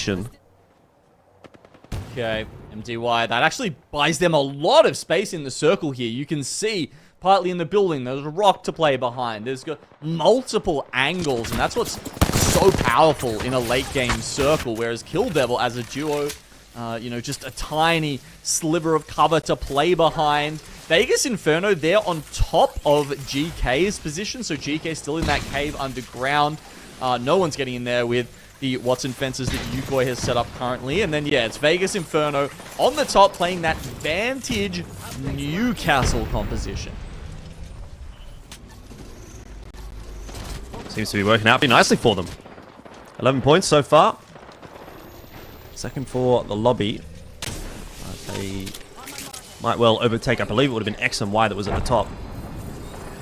position. Okay, MKERS, that actually buys them a lot of space in the circle here. You can see partly in the building, there's a rock to play behind. There's got multiple angles, and that's what's so powerful in a late game circle, whereas Kill Devil as a duo, you know, just a tiny sliver of cover to play behind. Vegas Inferno, they're on top of GK's position, so GK still in that cave underground. No one's getting in there with the Watson fences that Yukoi has set up currently. And then, yeah, it's Vegas Inferno on the top playing that Vantage Newcastle composition. Seems to be working out pretty nicely for them. 11 points so far. Second for the lobby. They might well overtake. I believe it would have been X and Y that was at the top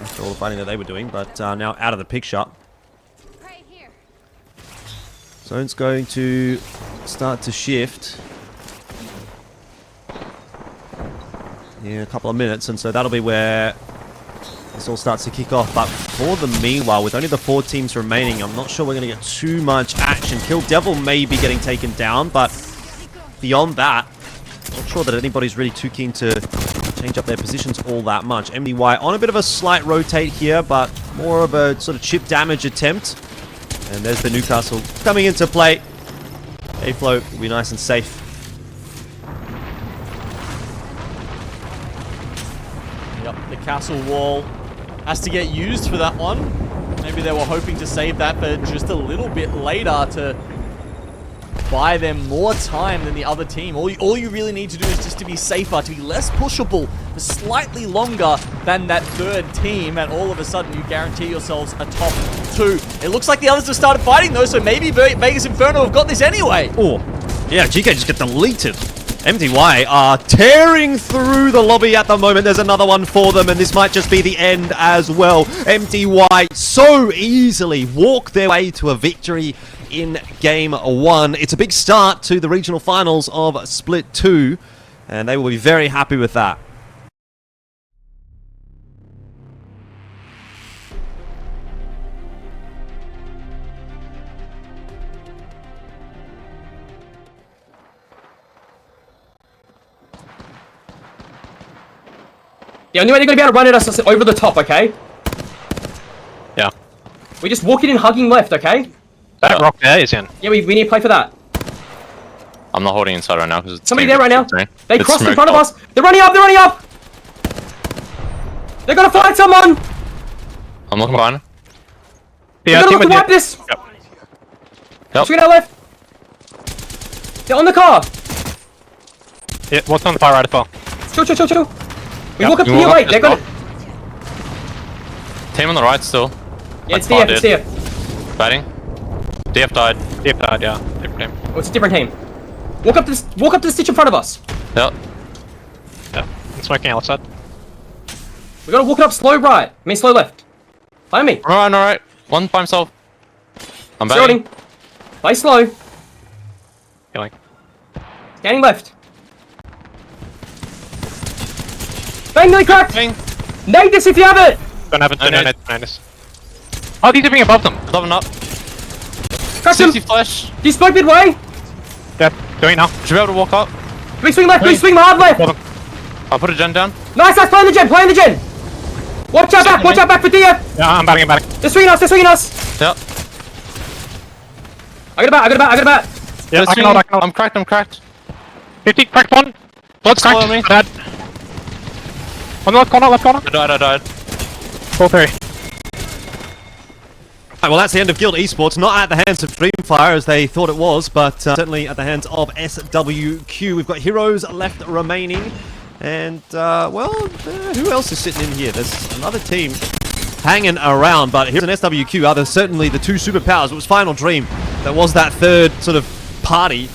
after all the fighting that they were doing, but now out of the picture. Zone's going to start to shift in a couple of minutes, and so that'll be where this all starts to kick off. But for the meanwhile, with only the 4 teams remaining, I'm not sure we're going to get too much action. Kill Devil may be getting taken down, but beyond that, not sure that anybody's really too keen to change up their positions all that much. MeiDuYao on a bit of a slight rotate here, but more of a sort of chip damage attempt. And there's the Newcastle coming into play. A-Flow will be nice and safe. Yep, the castle wall has to get used for that one. Maybe they were hoping to save that for just a little bit later to buy them more time than the other team. All you really need to do is just to be safer, to be less pushable for slightly longer than that third team, and all of a sudden you guarantee yourselves a top 2. It looks like the others have started fighting though, so maybe Vegas Inferno have got this anyway. Oh, yeah, GK just get deleted. MeiDuYao are tearing through the lobby at the moment. There's another one for them, and this might just be the end as well. MeiDuYao so easily walk their way to a victory in Game 1. It's a big start to the regional finals of Split 2, and they will be very happy with that. The only way they're going to be able to run at us is over the top, okay? Yeah. We just walk it in hugging left, okay? That rock there is in. Yeah, we need to play for that. I'm not holding inside right now because it's somebody there right now. They it's crossed in front of us. They're running up, they're running up! They're gonna fight someone! I'm looking behind. Yeah, we're gonna look to wipe this! Yep. Screen out left! They're on the car! Yeah, what's on the far right as well? Chill. We walk up to your right, they're gonna... Team on the right still. Yeah, it's DF, it's DF. Fighting. DF died, yeah. Different team. Oh, it's a different team. Walk up to the stitch in front of us. Yep. Yeah, I'm smoking outside. We gotta walk it up slow right. Slow left. Find me. Alright. One by himself. I'm banging. Play slow. Killing. Scanning left. Bang, nearly cracked! Bang. Nade this if you have it! Don't have it, don't have it. Oh, these are being above them. Above and up. Crack 60 him! flash. Do you smoke midway? Yep, doing it now. Should be able to walk up. Please swing left, please swing hard left! I'll put a gen down. Nice, play in the gen, Watch out back for DF! Yeah, I'm batting. They're swinging us! Yep. I got a bat! Yeah, I can hold. I'm cracked. 50, cracked one. Blood's cracked. Me. Dead. On the left corner. I died. 4-3. Well, that's the end of Guild Esports. Not at the hands of DreamFire as they thought it was, but certainly at the hands of SWQ. We've got HEROEZ left remaining. And, well, who else is sitting in here? There's another team hanging around, but here's an SWQ. Are certainly the 2 superpowers. It was Final Dream that was that third sort of party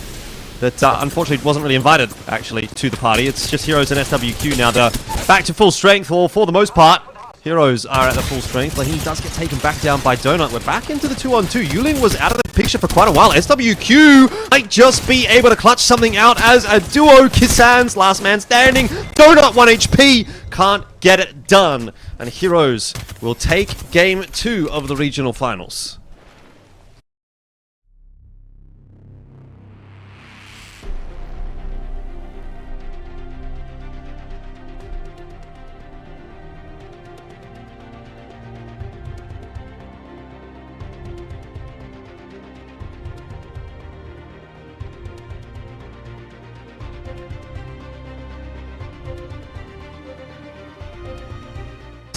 that unfortunately wasn't really invited, actually, to the party. It's just HEROEZ and SWQ now. They're back to full strength, or for the most part. HEROEZ are at the full strength, but he does get taken back down by Donut. We're back into the 2-on-2. Yuling was out of the picture for quite a while. SWQ might just be able to clutch something out as a duo. Kisan's last man standing. Donut 1 HP. Can't get it done. And HEROEZ will take Game 2 of the regional finals.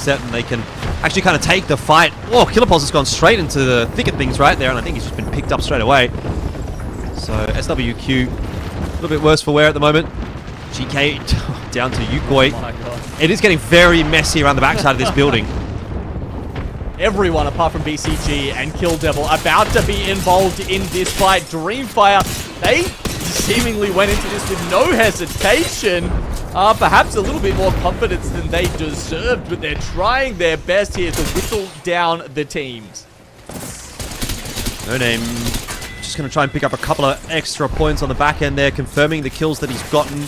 reset and they can actually kind of take the fight. Oh, Killerpulse has gone straight into the thick of things right there, and I think he's just been picked up straight away. So SWQ, a little bit worse for wear at the moment. GK down to Yukoi. Oh my God. It is getting very messy around the backside of this building. Everyone apart from BCG and Kill Devil about to be involved in this fight. DreamFire, they seemingly went into this with no hesitation. Perhaps a little bit more confidence than they deserved, but they're trying their best here to whittle down the teams. No Name just going to try and pick up a couple of extra points on the back end there, confirming the kills that he's gotten.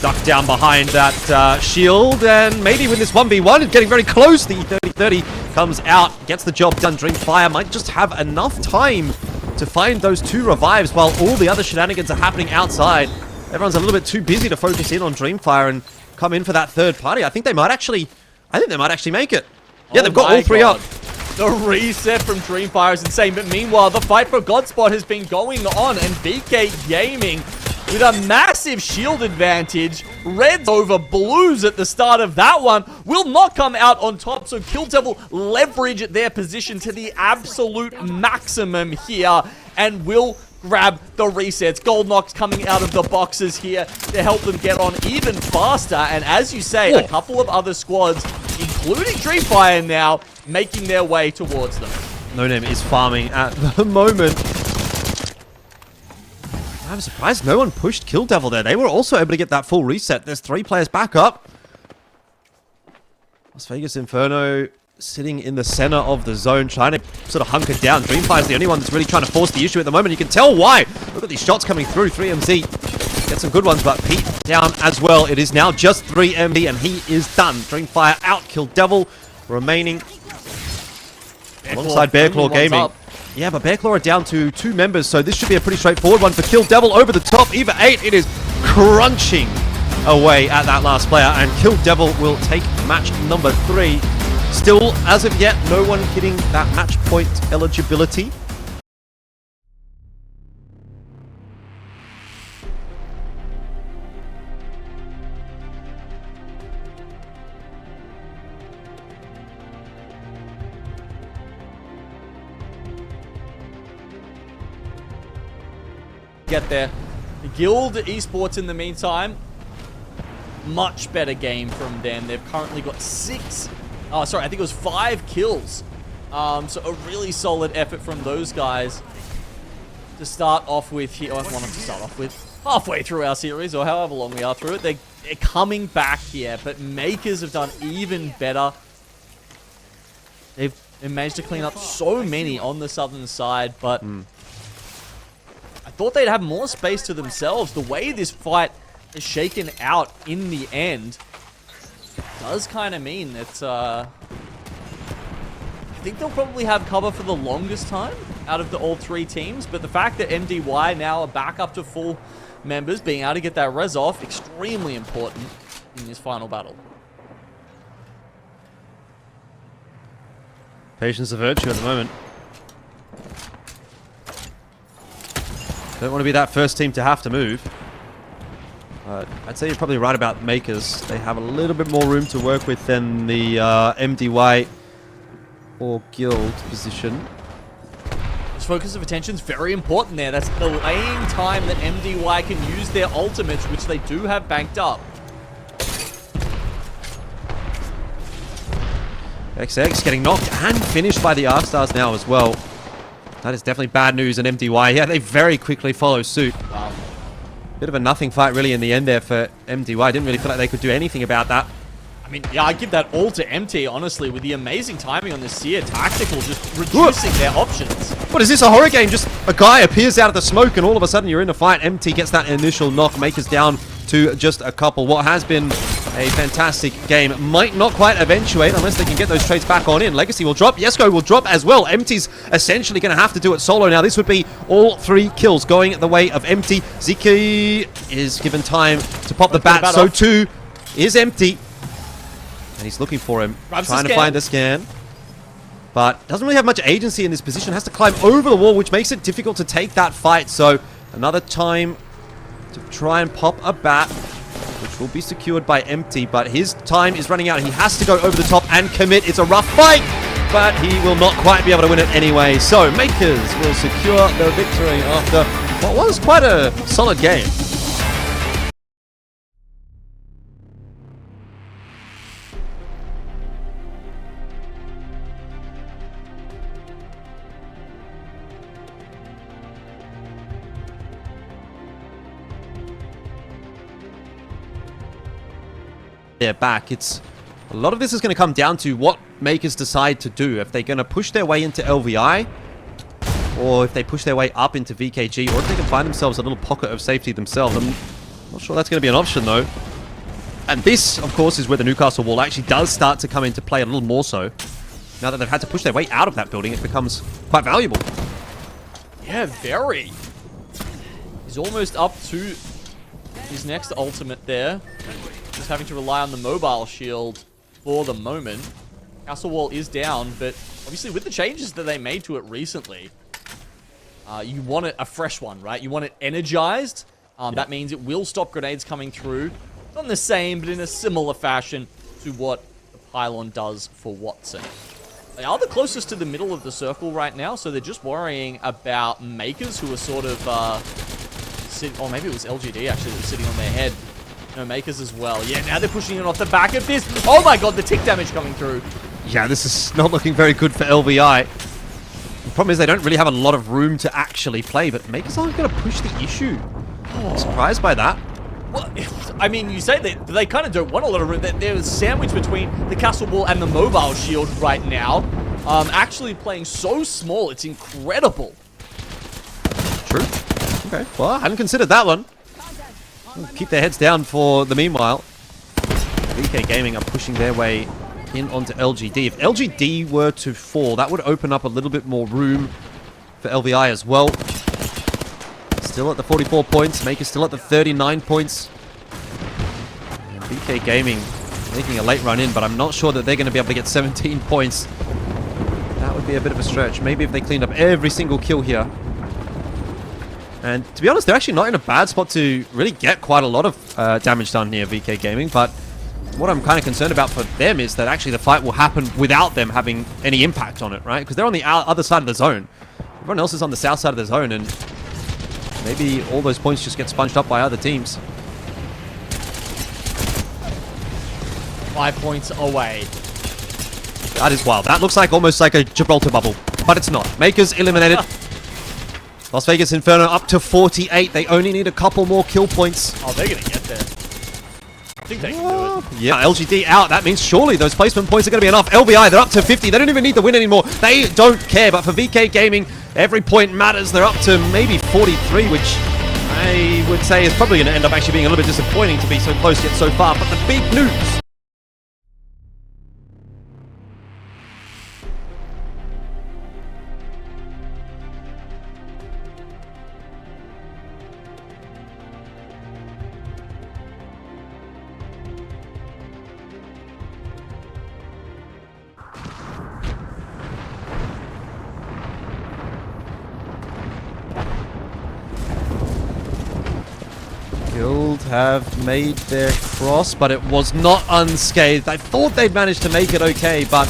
Duck down behind that shield, and maybe with this 1v1, getting very close. The 30-30 comes out, gets the job done. DreamFire might just have enough time to find those 2 revives while all the other shenanigans are happening outside. Everyone's a little bit too busy to focus in on DreamFire and come in for that third party. I think they might actually make it. Yeah, they've got all 3 up. The reset from DreamFire is insane, but meanwhile, the fight for Godspot has been going on, and Geekay Gaming with a massive shield advantage. Reds over blues at the start of that one will not come out on top, so Kill Devil leverage their position to the absolute maximum here and will grab the resets. Gold Knox coming out of the boxes here to help them get on even faster, and as you say, a couple of other squads, including DreamFire now, making their way towards them. No Name is farming at the moment. I'm surprised no one pushed Kill Devil there. They were also able to get that full reset. There's 3 players back up. Las Vegas Inferno sitting in the center of the zone, trying to sort of hunker down. DreamFire's the only one that's really trying to force the issue at the moment. You can tell why. Look at these shots coming through. 3MZ get some good ones, but Pete down as well. It is now just 3MD, and he is done. DreamFire out. Kill Devil remaining alongside BearClaw Gaming. Yeah, but BearClaw are down to 2 members, so this should be a pretty straightforward one for Kill Devil over the top. EVA 8, it is crunching away at that last player, and Kill Devil will take match number 3. Still, as of yet, no one hitting that match point eligibility. Get there. Guild Esports in the meantime, much better game from them. They've currently got 5 kills. So a really solid effort from those guys to start off with here. I want them to start off with halfway through our series, or however long we are through it. They're coming back here, but MKERS have done even better. They've managed to clean up so many on the southern side, but I thought they'd have more space to themselves. The way this fight is shaken out in the end does kind of mean that I think they'll probably have cover for the longest time out of all 3 teams, but the fact that MDY now are back up to full members, being able to get that res off, extremely important in this final battle. Patience a virtue at the moment. Don't want to be that first team to have to move. I'd say you're probably right about MKERS. They have a little bit more room to work with than the MDY or Guild position. This focus of attention is very important there. That's delaying time that MDY can use their ultimates, which they do have banked up. XX getting knocked and finished by the Arcstars now as well. That is definitely bad news in MDY. Yeah, they very quickly follow suit. Wow. Bit of a nothing fight really in the end there for MDY. Didn't really feel like they could do anything about that. I mean, yeah, I give that all to MT, honestly, with the amazing timing on the Seer Tactical, just reducing their options. What is this, a horror game? Just a guy appears out of the smoke and all of a sudden you're in a fight. MT gets that initial knock, MKERS down to just a couple. What has been a fantastic game might not quite eventuate unless they can get those trades back on in. Legacy will drop, Yesko will drop as well. MT's essentially going to have to do it solo now. This would be all 3 kills going the way of MT. Ziki is given time to pop the bat, so too is MT. And he's looking for him, trying to find the scan. But doesn't really have much agency in this position. Has to climb over the wall, which makes it difficult to take that fight. So another time to try and pop a bat, which which will be secured by Empty, but his time is running out. He has to go over the top and commit. It's a rough fight, but he will not quite be able to win it anyway. So MKERS will secure the victory after what was quite a solid game. They're back. It's a lot of this is going to come down to what MKERS decide to do. If they're going to push their way into LVI, or if they push their way up into VKG, or if they can find themselves a little pocket of safety themselves. I'm not sure that's going to be an option though. And this, of course, is where the Newcastle wall actually does start to come into play a little more so. Now that they've had to push their way out of that building, it becomes quite valuable. Yeah, very. He's almost up to his next ultimate there. Just having to rely on the mobile shield for the moment. Castle wall is down, but obviously with the changes that they made to it recently, you want it a fresh one, right? You want it energized. That means it will stop grenades coming through. Not in the same, but in a similar fashion to what the pylon does for Watson. They are the closest to the middle of the circle right now, so they're just worrying about MKERS, who are sort of or maybe it was LGD actually that was sitting on their head. No, MKERS as well. Yeah, now they're pushing it off the back of this. Oh my god, the tick damage coming through. Yeah, this is not looking very good for LVI. The problem is they don't really have a lot of room to actually play, but MKERS aren't going to push the issue. I'm surprised by that. Well, I mean, you say they kind of don't want a lot of room. They're sandwiched between the castle wall and the mobile shield right now. Actually playing so small, it's incredible. True. Okay, well, I hadn't considered that one. Keep their heads down for the meanwhile. Geekay Gaming are pushing their way in onto LGD. If LGD were to fall, that would open up a little bit more room for LVI as well. Still at the 44 points. MKERS still at the 39 points. And Geekay Gaming making a late run in, but I'm not sure that they're going to be able to get 17 points. That would be a bit of a stretch. Maybe if they cleaned up every single kill here. And to be honest, they're actually not in a bad spot to really get quite a lot of damage done here, Geekay Gaming. But what I'm kind of concerned about for them is that actually the fight will happen without them having any impact on it, right? Because they're on the other side of the zone. Everyone else is on the south side of the zone, and maybe all those points just get sponged up by other teams. 5 points away. That is wild. That looks like almost like a Gibraltar bubble, but it's not. MKERS eliminated. Las Vegas Inferno up to 48. They only need a couple more kill points. Oh, they're going to get there. I think they can do it. Yeah, LGD out. That means surely those placement points are going to be enough. LVI, they're up to 50. They don't even need the win anymore. They don't care. But for VK Gaming, every point matters. They're up to maybe 43, which I would say is probably going to end up actually being a little bit disappointing to be so close yet so far. But the big news. Guild have made their cross, but it was not unscathed. I thought they'd managed to make it okay, but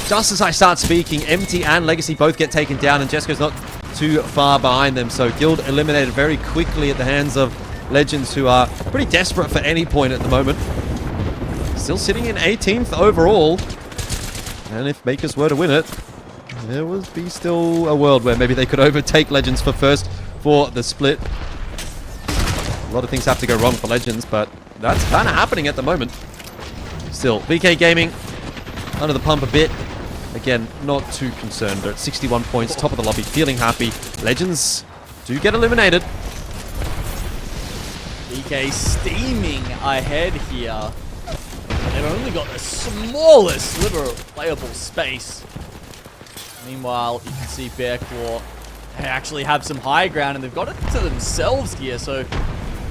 just as I start speaking, Empty and Legacy both get taken down, and Jesco's not too far behind them. So Guild eliminated very quickly at the hands of Legends, who are pretty desperate for any point at the moment. Still sitting in 18th overall. And if MKERS were to win it, there would be still a world where maybe they could overtake Legends for first for the split. A lot of things have to go wrong for Legends, but that's kind of happening at the moment. Still, VK Gaming under the pump a bit. Again, not too concerned. They're at 61 points, top of the lobby, feeling happy. Legends do get eliminated. VK steaming ahead here. They've only got the smallest sliver of playable space. Meanwhile, you can see BearClaw, they actually have some high ground, and they've got it to themselves here, so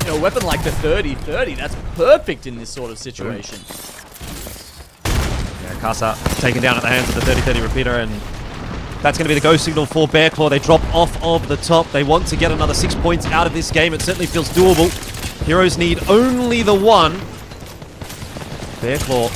you know, a weapon like the 30-30, that's perfect in this sort of situation. Yeah, Casa taken down at the hands of the 30-30 repeater, and that's going to be the go signal for BearClaw. They drop off of the top. They want to get another 6 points out of this game. It certainly feels doable. Heroes need only the one. BearClaw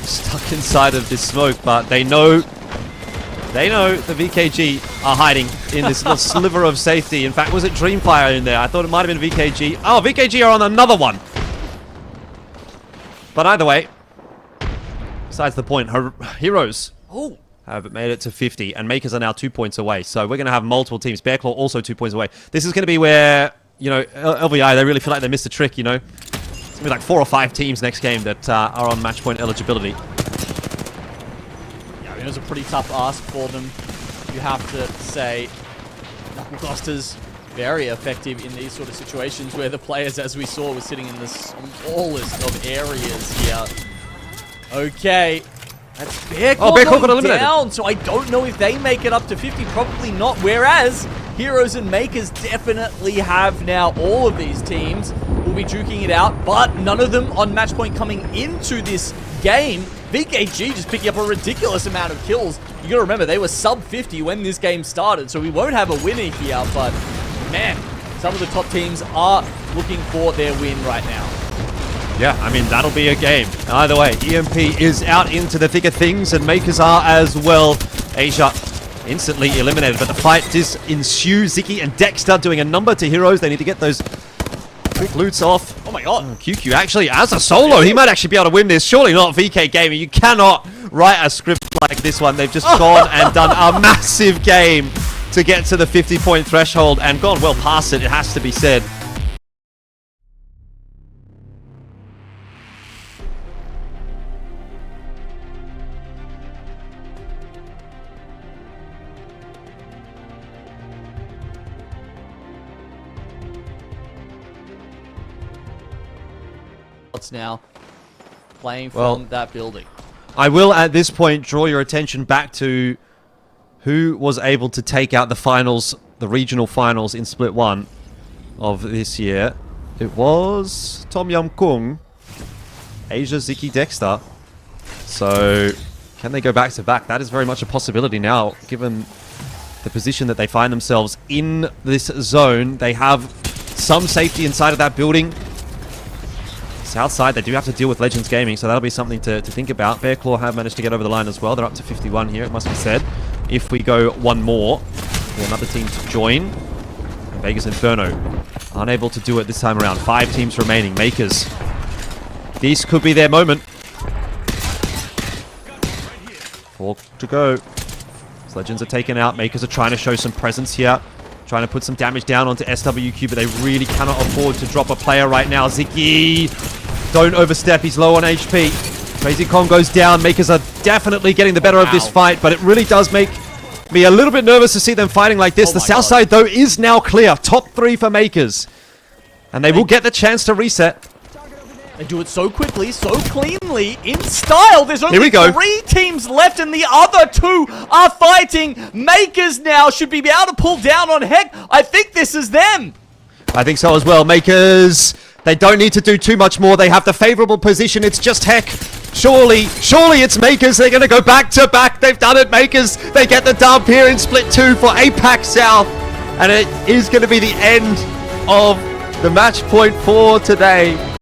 stuck inside of this smoke, but they know the VKG are hiding in this little sliver of safety. In fact, was it DreamFire in there? I thought it might have been VKG. Oh, VKG are on another one. But either way, besides the point, HEROEZ have made it to 50, and MKERS are now 2 points away. So we're going to have multiple teams. BearClaw also 2 points away. This is going to be where, you know, LVI, they really feel like they missed a trick, you know. It's going to be like 4 or 5 teams next game that are on match point eligibility. Yeah, I mean, it was a pretty tough ask for them. You have to say, Knucklecluster's very effective in these sort of situations where the players, as we saw, were sitting in the smallest of areas here. Okay. That's BearClaw got eliminated. down, so I don't know if they make it up to 50. Probably not. Whereas HEROEZ and MKERS definitely have now all of these teams will be duking it out, but none of them on match point coming into this game. VKG just picking up a ridiculous amount of kills. You gotta remember, they were sub 50 when this game started, so we won't have a winner here, but man, some of the top teams are looking for their win right now. Yeah, I mean, that'll be a game. Either way, EMP is out into the thick of things, and MKERS are as well. Asia instantly eliminated, but the fight does ensue. Ziki and Dexter doing a number to HEROEZ. They need to get those quick loots off. Oh my god. QQ actually, as a solo, he might actually be able to win this. Surely not VK Gaming. You cannot write a script like this one. They've just gone and done a massive game to get to the 50-point threshold and gone well past it, it has to be said. Now playing from that building. I will at this point draw your attention back to who was able to take out the finals, the regional finals in Split 1 of this year. It was Tom Yum Kung, Asia, Ziki, Dexter. So can they go back to back? That is very much a possibility now, given the position that they find themselves in this zone. They have some safety inside of that building. Outside, they do have to deal with Legends Gaming, so that'll be something to think about. BearClaw have managed to get over the line as well. They're up to 51 here, it must be said. If we go one more, another team to join. And Vegas Inferno unable to do it this time around. 5 teams remaining. MKERS. This could be their moment. 4 to go. As Legends are taken out, MKERS are trying to show some presence here. Trying to put some damage down onto SWQ, but they really cannot afford to drop a player right now. Ziki, don't overstep. He's low on HP. Crazy Kong goes down. MKERS are definitely getting the better of this fight, but it really does make me a little bit nervous to see them fighting like this. The south side, though, is now clear. Top 3 for MKERS. And they will get the chance to reset. They do it so quickly, so cleanly, in style. There's only Here we go. 3 teams left, and the other 2 are fighting. MKERS now should be able to pull down on Heck. I think this is them. I think so as well. MKERS, they don't need to do too much more. They have the favorable position. It's just Heck. Surely it's MKERS. They're going to go back to back. They've done it, MKERS. They get the dub here in Split 2 for APAC South. And it is going to be the end of the match point for today.